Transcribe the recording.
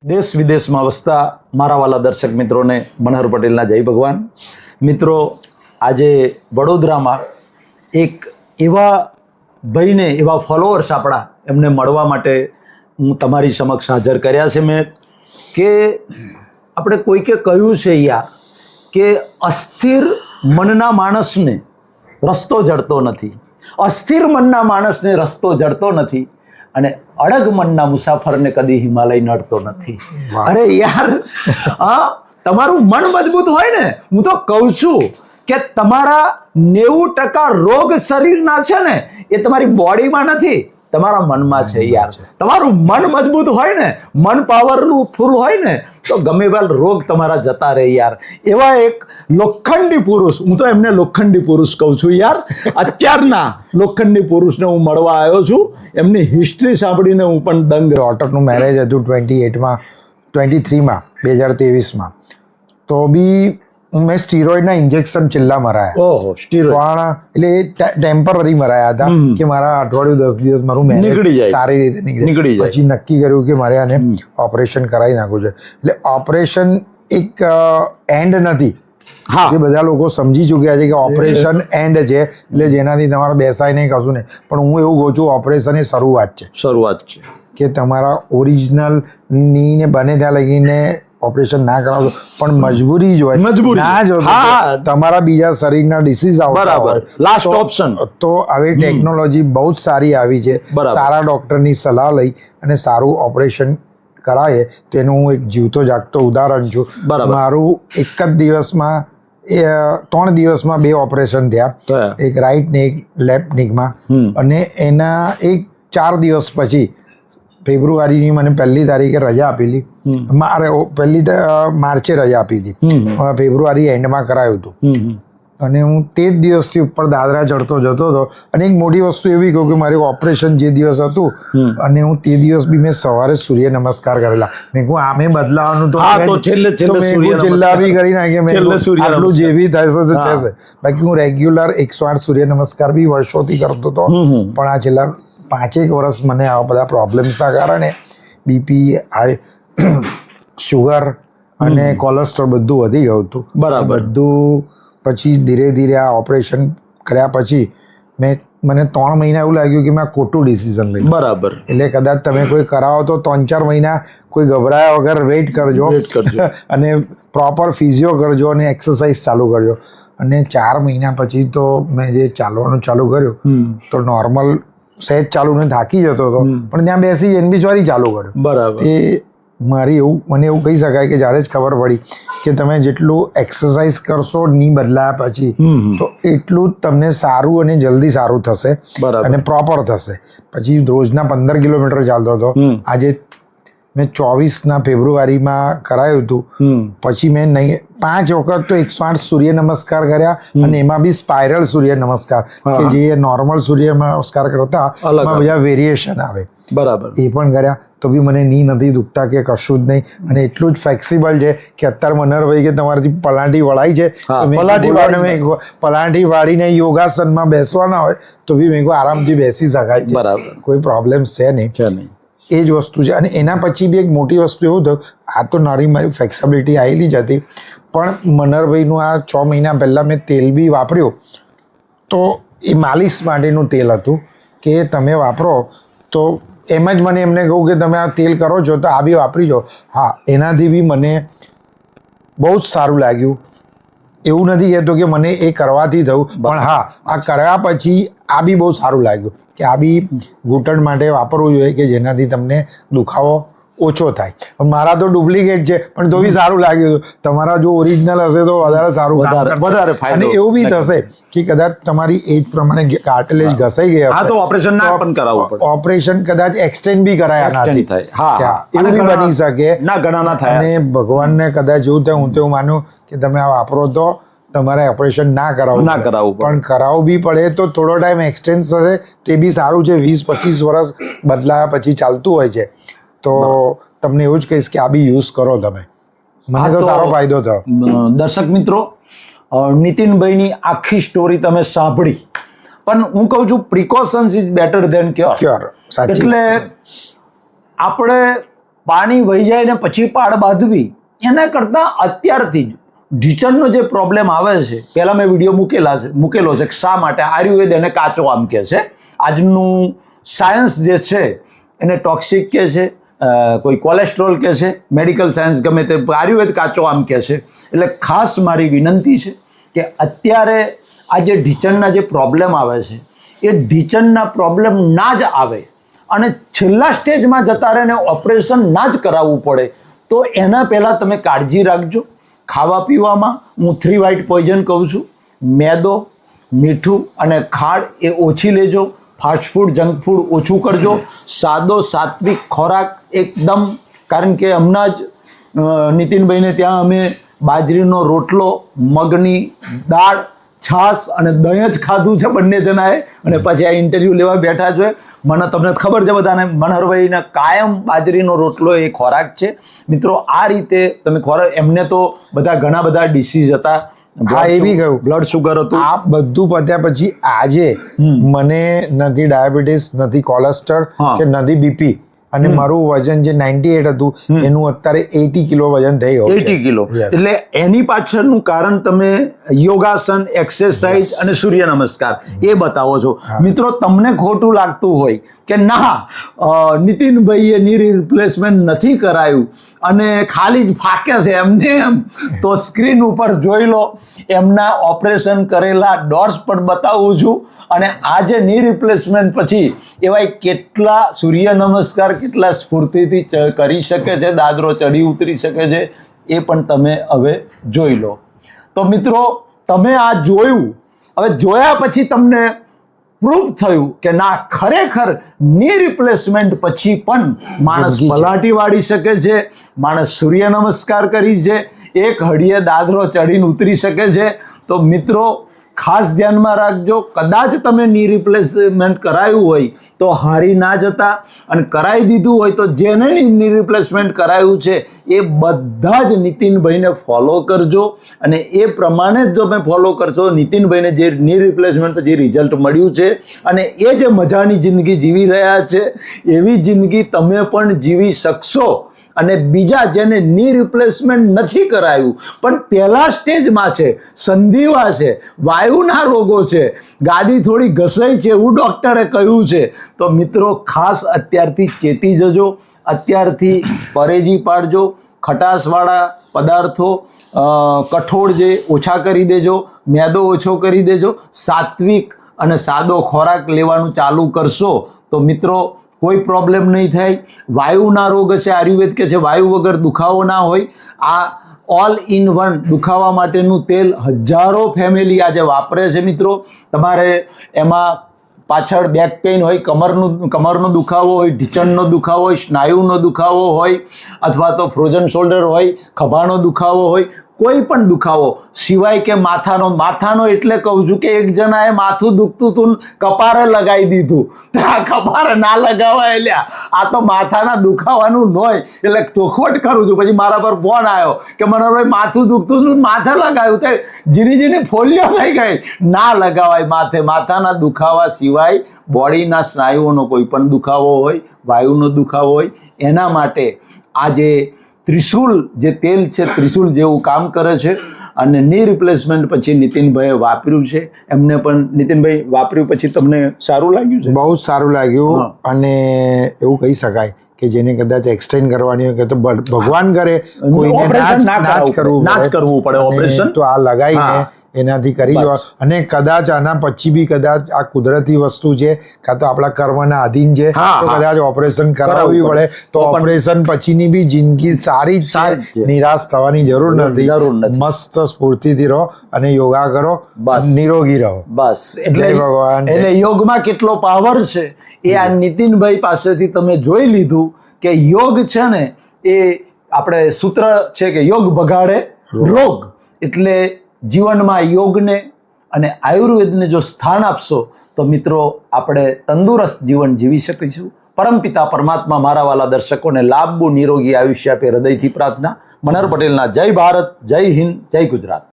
દેશ વિદેશમાં વસતા મારા વાલા દર્શક મિત્રોને મનહર પટેલના જય ભગવાન. મિત્રો, આજે વડોદરામાં એક એવા ભાઈને, એવા ફોલોઅર્સ આપણા એમને મળવા માટે હું તમારી સમક્ષ હાજર કર્યા છે મેં, કે આપણે કોઈકે કહ્યું છે યાર કે અસ્થિર મનના માણસને રસ્તો જડતો નથી, અસ્થિર મનના માણસને રસ્તો જડતો નથી અને અડગ મનના મુસાફરને કદી હિમાલય નડતો નથી. અરે યાર, તમારું મન મજબૂત હોય ને, હું તો કહું છું કે તમારા 90% રોગ શરીરના છે ને એ તમારી બોડીમાં નથી, તમારા મનમાં છે યાર. તમારું મન મજબૂત હોય ને, મન પાવરનું ફૂલ હોય ને, તો ગમે એવા રોગ તમારા જતા રહે યાર. એવા એક લોખંડી પુરુષ, હું તો એમને લોખંડી પુરુષ કહું છું યાર, અત્યારના લોખંડી પુરુષને હું મળવા આવ્યો છું. એમની હિસ્ટ્રી સાંભળીને હું પણ દંગ. ડોટરનું મેરેજ હતું 2023માં તો બી મેં સ્ટીરોઇડના ઇન્જેક્શન છેલ્લા મરાયા. ઓહો, સ્ટીરોઇડ પણ એટલે ટેમ્પરરી મરાયા હતા કે મારા અઠવાડિયું 10 દિવસ મારું નીકળી જાય, સારી રીતે નીકળી જાય. પછી નક્કી કર્યું કે મારે આને ઓપરેશન કરાવી નાખવું છે. એટલે ઓપરેશન એક એન્ડ નથી. હા, જે બધા લોકો સમજી ચૂક્યા છે કે ઓપરેશન એન્ડ છે, એટલે જેનાથી તમારે બેસાય નહીં, કશું નહીં. પણ હું એવું કહું છું, ઓપરેશન એ શરૂઆત છે. કે તમારા ઓરિજિનલ નીને બને ત્યાં લગીને ઓપરેશન ના કરાવશો, પણ મજબૂરી જ હોય, ના જ હોય, તમારા બીજા શરીરના ડિસીઝ આવતા હોય, લાસ્ટ ઓપ્શન. તો આવી ટેકનોલોજી બહુ જ સારી આવી છે. સારા ડોક્ટરની સલાહ લઈ અને સારું ઓપરેશન કરાય તો એનું હું એક જીવતો જાગતો ઉદાહરણ છું. મારું એક જ દિવસમાં 3 દિવસમાં 2 ઓપરેશન થયા, એક રાઈટ ને એક લેફ્ટ નીકમાં. અને એના 4 દિવસ પછી ફેબ્રુઆરીની મને 1 તારીખે રજા આપેલી. મારે માર્ચે રજા આપી હતી, ફેબ્રુઆરી એન્ડમાં કરાયું હતું. અને હું તે જ દિવસથી ઉપર દાદરા ચડતો જતો હતો. અને એક મોટી વસ્તુ એવી કહું કે મારું ઓપરેશન જે દિવસ હતું, અને હું તે દિવસ બી મેં સવારે સૂર્ય નમસ્કાર કરેલા. મેં કહું આમે બદલાવાનું તો છેલ્લા બી કરી નાખે, આટલું જે બી થશે તો થશે. બાકી હું રેગ્યુલર 108 સૂર્ય નમસ્કાર બી વર્ષોથી કરતો હતો. પણ આ છેલ્લા 5 વર્ષ મને આવા બધા પ્રોબ્લેમ્સના કારણે બીપી, શુગર અને કોલેસ્ટ્રોલ બધું વધી ગયું હતું. બધું પછી ધીરે ધીરે આ ઓપરેશન કર્યા પછી મને 3 મહિના એવું લાગ્યું કે મેં ખોટું ડિસિઝન લીધું. બરાબર. એટલે કદાચ તમે કોઈ કરાવો તો 3-4 મહિના કોઈ ગભરાયા વગર વેઇટ કરજો અને પ્રોપર ફિઝિયો કરજો અને એક્સરસાઇઝ ચાલુ કરજો. અને 4 મહિના પછી તો મેં જે ચાલવાનું ચાલુ કર્યું તો નોર્મલ સહેજ ચાલુ ને થાકી જતો હતો, પણ ત્યાં બેસી એનબીસ વાળી ચાલુ કર્યો. બરાબર. એ મને એવું કહી શકાય કે જ્યારે જ ખબર પડી કે તમે જેટલું એક્સરસાઇઝ કરશો ની બદલાયા પછી, તો એટલું જ તમને સારું અને જલ્દી સારું થશે અને પ્રોપર થશે. પછી રોજના 15 કિલોમીટર ચાલતો હતો. આજે મેં 24 ફેબ્રુઆરીમાં કરાયું હતું. પછી મેં 5 વખત તો 108 સૂર્ય નમસ્કાર કર્યા, અને એમાં બી સ્પાઇરલ સૂર્ય નમસ્કાર, કે જે નોર્મલ સૂર્ય નમસ્કાર કરતા એમાં બધા વેરિએશન આવે. બરાબર. એ પણ કર્યા તો બી મને ની નથી દુખતા કે કશું જ નહીં. અને એટલું જ ફ્લેક્સિબલ છે કે અત્યારે મનહરભાઈ કે તમારાથી પલાંટી વળાય છે, પલાંટી વાળીને યોગાસનમાં બેસવાના હોય તો બી મેં આરામથી બેસી શકાય છે. બરાબર. કોઈ પ્રોબ્લેમ છે નહીં. એ જ વસ્તુ છે. અને એના પછી બી એક મોટી વસ્તુ એવું થયું, આ તો મારી ફ્લેક્સિબિલિટી આવેલી જ હતી, પણ મનહરભાઈનું આ 6 મહિના પહેલાં મેં તેલ બી વાપર્યું. તો એ માલિશ માટેનું તેલ હતું કે તમે વાપરો તો એમ જ મને એમને કહું કે તમે આ તેલ કરો છો તો આ બી વાપરી જાઓ. હા, એનાથી બી મને બહુ જ સારું લાગ્યું. એવું નથી કહેતો કે મને એ કરવાથી થયું, પણ હા, આ કર્યા પછી આ બી બહુ સારું લાગ્યું કે આ બી ઘૂંટણ માટે વાપરવું જોઈએ કે જેનાથી તમને દુખાવો ઓછો થાય. પણ મારા તો ડુપ્લિકેટ છે, પણ તો બી સારું લાગ્યું. તમારા જો ઓરિજિનલ હશે તો વધારે સારું, વધારે ફાયદો. અને એવું બી થશે કે કદાચ તમારી એજ પ્રમાણે કાર્ટિલેજ ઘસાઈ ગયા, તો ઓપરેશન ના પણ કરાવવું પડે. ઓપરેશન કદાચ એક્સટેન્ડ બી કરાયા નથી, એવું બી બની શકે. અને ભગવાનને કદાચ એવું થાય, હું તો એવું માનું કે તમે આ વાપરો તો તમારે ઓપરેશન ના કરાવવું, પણ કરાવવું બી પડે તો થોડો ટાઈમ એક્સટેન્ડ થશે તે બી સારું છે. 20-25 વર્ષ બદલાયા પછી ચાલતું હોય છે. તો તમને એવું જ કહીશ કે આ બી યુઝ કરો તમે. મને તો સારો ફાયદો થયો. દર્શક મિત્રો, નીતિનભાઈની આખી સ્ટોરી તમે સાંભળી, પણ હું કહું છું precautions is better than cure. એટલે આપણે પાણી વહી જાય ને પછી પાડ બાંધવી એના કરતાં અત્યારથી જ ઢીચણનો જે પ્રોબ્લેમ આવે છે, પહેલાં મેં વિડીયો મૂકેલો છે કે શા માટે આયુર્વેદ એને કાચો આમ કહે છે. આજનું સાયન્સ જે છે એને ટોક્સિક કહે છે, કોઈ કોલેસ્ટ્રોલ કહે છે, મેડિકલ સાયન્સ ગમે તે, આયુર્વેદ કાચો આમ કહે છે. એટલે ખાસ મારી વિનંતી છે કે અત્યારે આ જે ઢીચણના જે પ્રોબ્લેમ આવે છે એ ઢીચણના પ્રોબ્લેમ ના જ આવે અને છેલ્લા સ્ટેજમાં જતા રહે ને ઓપરેશન ના જ કરાવવું પડે તો એના પહેલાં તમે કાળજી રાખજો. ખાવા પીવામાં હું 3 white પોઈઝન કહું છું. મેદો, મીઠું અને ખાંડ એ ઓછી લેજો. ફાસ્ટફૂડ, જંક ફૂડ ઓછું કરજો. સાદો સાત્વિક ખોરાક એકદમ, કારણ કે હમણાં જ નીતિનભાઈને ત્યાં અમે બાજરીનો રોટલો, મગની દાળ, છાશ અને દહીં જ ખાધું છે બંને જણાએ, અને પછી આ ઇન્ટરવ્યૂ લેવા બેઠા છે. તમને ખબર છે બધાને, મનહરભાઈને કાયમ બાજરીનો રોટલો એ ખોરાક છે. મિત્રો આ રીતે તમે ખોરાક, એમને તો બધા ઘણા બધા ડિસીઝ હતા, હા એ બી કહ્યું, બ્લડ શુગર હતું. આ બધું પત્યા પછી આજે મને નથી ડાયાબિટીસ, નથી કોલેસ્ટ્રોલ કે નથી બીપી, અને મારું વજન જે 98 હતું એનું અત્યારે 80 કિલો વજન થઈ ગયું. 80 કિલો. એટલે એની પાછળનું કારણ તમે યોગાસન, એક્સરસાઇઝ અને સૂર્ય નમસ્કાર એ બતાવો છો. મિત્રો તમને ખોટું લાગતું હોય કે ના નીતિનભાઈએ ની રિપ્લેસમેન્ટ નથી કરાયું અને ખાલી જ ફાકે છે એમને એમ, તો સ્ક્રીન ઉપર જોઈ લો, એમના ઓપરેશન કરેલા ડોટ્સ પણ બતાવું છું. અને આજે ની રિપ્લેસમેન્ટ પછી એવા કેટલા સૂર્ય નમસ્કાર કેટલા સ્ફૂર્તિથી કરી શકે છે, દાદરો ચડી ઉતરી શકે છે, એ પણ તમે હવે જોઈ લો. તો મિત્રો તમે આ જોયું, હવે જોયા પછી તમને પ્રૂફ થયું કે ના ખરેખર ની રિપ્લેસમેન્ટ પછી પણ માણસ પલાટી વાળી શકે છે, માણસ સૂર્ય નમસ્કાર કરી છે, એક હળીએ દાદરો ચડીને ઉતરી શકે છે. તો મિત્રો ખાસ ધ્યાનમાં રાખજો, કદાચ તમે ની રિપ્લેસમેન્ટ કરાયું હોય તો હારી ના જતા, અને કરાવી દીધું હોય તો જેને ની રિપ્લેસમેન્ટ કરાયું છે એ બધા જ નીતિનભાઈને ફોલો કરજો. અને એ પ્રમાણે જ જો તમે ફોલો કરશો, નીતિનભાઈને જે ની રિપ્લેસમેન્ટ પછી રિઝલ્ટ મળ્યું છે અને એ જે મજાની જિંદગી જીવી રહ્યા છે એવી જિંદગી તમે પણ જીવી શકશો. અને બીજા જેને ની રિપ્લેસમેન્ટ નથી કરાયું પણ પહેલા સ્ટેજમાં છે, સંધિવા છે, વાયુના રોગો છે, ગાદી થોડી ઘસાઈ છે એવું ડૉક્ટરે કહ્યું છે, તો મિત્રો ખાસ અત્યારથી ચેતી જજો, અત્યારથી પરેજી પાડજો. ખટાશવાળા પદાર્થો, કઠોળ જે ઓછા કરી દેજો, મેદો ઓછો કરી દેજો, સાત્વિક અને સાદો ખોરાક લેવાનું ચાલુ કરશો તો મિત્રો કોઈ પ્રોબ્લેમ નહીં થાય. વાયુના રોગ હશે, આયુર્વેદ કે છે વાયુ વગર દુખાવો ના હોય. આ ઓલ ઇન વન દુખાવા માટેનું તેલ હજારો ફેમિલી આજે વાપરે છે. મિત્રો તમારે એમાં પાછળ બેક પેઇન હોય, કમરનો દુખાવો હોય, ઢીચણનો દુખાવો હોય, સ્નાયુનો દુખાવો હોય, અથવા તો ફ્રોઝન શોલ્ડર હોય, ખભાનો દુખાવો હોય, કોઈ પણ દુખાવો સિવાય કે માથાનો એટલે કહું છું કે એક જણાએ માથું દુખતું હતું, કપારે લગાવી દીધું. આ કપારે ના લગાવાય, એટલે આ તો માથાના દુખાવાનું ન હોય, એટલે ચોખવટ કરું છું. પછી મારા પર ફોન આવ્યો કે મને માથું દુખતું હતું, માથે લગાવ્યું, તે જીની ફોલ્યો થઈ ગઈ. ના લગાવાય માથે. માથાના દુખાવા સિવાય બોડીના સ્નાયુઓનો કોઈ પણ દુખાવો હોય, વાયુનો દુખાવો હોય, એના માટે આ જે ત્રિશુલ જે તેલ છે, ત્રિશુલ જેવું કામ કરે છે. અને ની રિપ્લેસમેન્ટ પછી નીતિનભાઈએ વાપર્યું છે, એમને પણ નીતિનભાઈ વાપર્યું પછી તમને સારું લાગ્યું છે? બહુ સારું લાગ્યું. અને એવું કહી શકાય કે જેને કદાચ એક્સટેન્ડ કરવાની હોય કે તો ભગવાન કરે, કોઈને ના જ કરવું પડે ઓપરેશન, તો આ લગાવીને એનાથી કરી લો. અને કદાચ આના પછી બી કદાચ આ કુદરતી વસ્તુ છે, કાં તો આપણા કર્મના આધીન છે, તો કદાચ ઓપરેશન કરાવવી પડે તો ઓપરેશન પછીની બી જિંદગી સારી જ છે, નિરાશ થવાની જરૂર નથી. મસ્ત સ્ફૂર્તિથી રહો અને યોગા કરો, નિરોગી રહો. બસ એટલે ભગવાન, એટલે યોગમાં કેટલો પાવર છે એ આ નીતિનભાઈ પાસેથી તમે જોઈ લીધું કે યોગ છે ને એ આપણે સૂત્ર છે કે યોગ ભગાડે રોગ. એટલે જીવનમાં યોગને અને આયુર્વેદને જો સ્થાન આપશો તો મિત્રો આપણે તંદુરસ્ત જીવન જીવી શકીશું. પરમપિતા પરમાત્મા મારા વાલા દર્શકોને લાંબુ નિરોગી આયુષ્ય આપે, હૃદયથી પ્રાર્થના. મનહર પટેલના જય ભારત, જય હિન્દ, જય ગુજરાત.